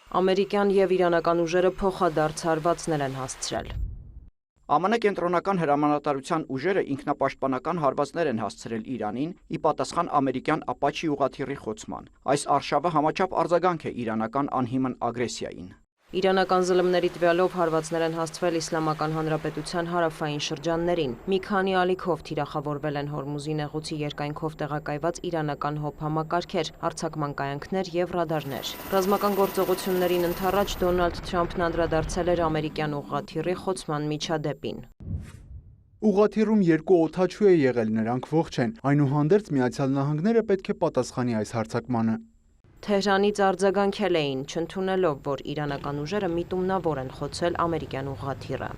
Ամերիկյան և իրանական ուժերը փոխադարձ հարվածներ են հասցրել։ ԱՄՆ կենտրոնական հրամանատարության ուժերը ինքնապաշտպանական հարվածներ են հասցրել Իրանին՝ ի պատասխան ամերիկյան Ապաչի ուղղաթիռի խոցման։ Այս արշավը համաչափ արձագանք է իրանական անհիմն ագրեսիային։ Իրանական զլմների տվյալով հարվածներ են հասցվել Իսլամական Հանրապետության հարավային շրջաններին։ Մի քանի ալիքով թիրախավորվել են Հորմուզի նեղուցի երկայնքով տեղակայված իրանական հոբ համակարգեր, արձակման կայանքներ և ռադարներ։ Ռազմական գործողություններին ընդառաջ Դոնալդ Թրամփն անդրադարձել էր ամերիկյան ուղղաթիռի խոցման միջադեպին։ Ուղղաթիռում 2 օդաչու է եղել, նրանք ողջ են, այնուհանդերձ Միացյալ Նահանգները պետք է պատասխանի այս հարձակմանը։ Թեհրանից արձագանքել էին, չընդունելով, որ իրանական ուժերը միտումնավոր են խոցել ամերիկյան ուղղաթիռը։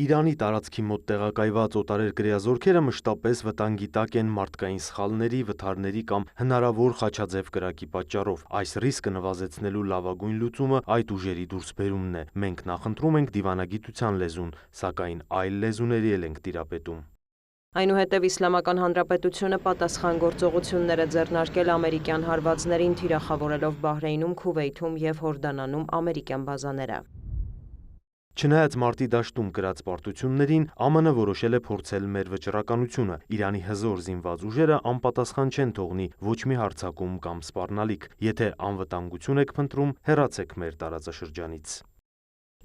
Իրանի տարածքի մոտ տեղակայված օտարերկրյա զորքերը մշտապես վտանգի տակ են մարդկային սխալների, վթարների կամ հնարավոր խաչաձև կրակի պատճառով։ Այս ռիսկը նվազեցնելու լավագույն լուծումը այդ ուժերի դուրսբերումն է։ Մենք նախընտրում ենք դիվանագիտության լեզուն, սակայն այլ լեզուների էլ ենք տիրապետում։ Այնուհետև Իսլամական Հանրապետությունը պատասխան գործողություններ է ձեռնարկել ամերիկյան հարվածներին, թիրախավորելով Բահրեյնում, Քուվեյթում և Հորդանանում ամերիկյան բազաները։ Չնայած մարտի դաշտում կրած պարտություններին, ԱՄՆ որոշել է փորձել մեր վճռականությունը։ Իրանի հզոր զինված ուժերը անպատասխան չեն թողնի ոչ մի հարձակում կամ սպառնալիք։ Եթե անվտանգություն եք փնտրում, հեռացեք մեր տարածաշրջանից։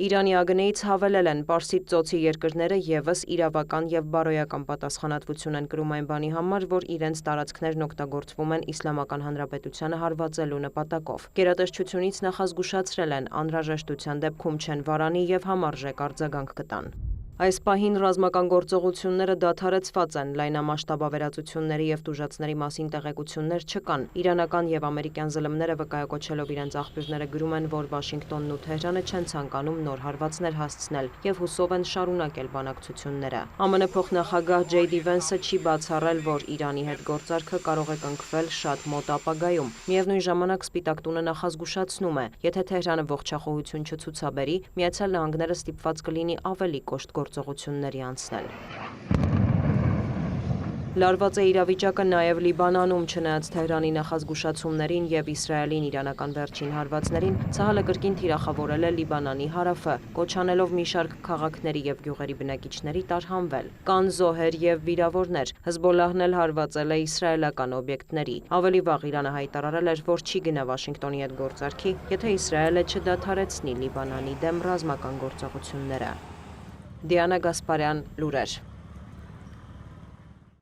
Իրանի ԱԳՆ-ից հավելել են Պարսից ծոցի երկրները ևս իրավական և բարոյական պատասխանատվություն են կրում այն բանի համար, որ իրենց տարածքներն օգտագործվում են Իսլամական Հանրապետությանը հարվածելու նպատակով։ Գերատեսչությունից նախազգուշացրել են, անհրաժեշտության դեպքում չեն վարանի և համարժեք արձագանք կտան։ Այս պահին ռազմական գործողությունները դադարեցված են, լայնամասշտաբ ավերածությունների և տուժածների մասին տեղեկություններ չկան։ Իրանական և ամերիկյան զլմները վկայակոչելով իրենց աղբյուրները գրում են, որ Վաշինգտոնն ու Թեհրանը չեն ցանկանում նոր հարվածներ հասցնել և հուսով են շարունակել բանակցությունները։ ԱՄՆ փոխնախագահ Ջեյ Դի Վենսը չի բացառել, որ Իրանի հետ գործարքը կարող է կնքվել շատ մոտ ապագայում։ Միևնույն ժամանակ Սպիտակ տունը նախազգուշացնում է, եթե Թեհրանը ողջախոհություն չցուցաբերի, Միացյալ Նահանգները ստիպված կլինի ավելի կոշտ գործողությունների անցնել։ Լարված է իրավիճակը նաև Լիբանանում, չնայած Թեհրանի նախազգուշացումներին և Իսրայելին իրանական վերջին հարվածներին, Ցահալը կրկին թիրախավորել է Լիբանանի հարավը, կոչ անելով մի շարք քաղաքների և գյուղերի բնակիչների տարհանվել։ Կան զոհեր և վիրավորներ։ Հզբոլլահն էլ հարվածել է իսրայելական օբյեկտների։ Ավելի վաղ Իրանը հայտարարել էր, որ չի գնա Վաշինգտոնի հետ գործարքի, եթե Իսրայելը չդադարեցնի Լիբանանի դեմ ռազմական գործողությունները։ Դիանա Գասպարյան, լուրեր։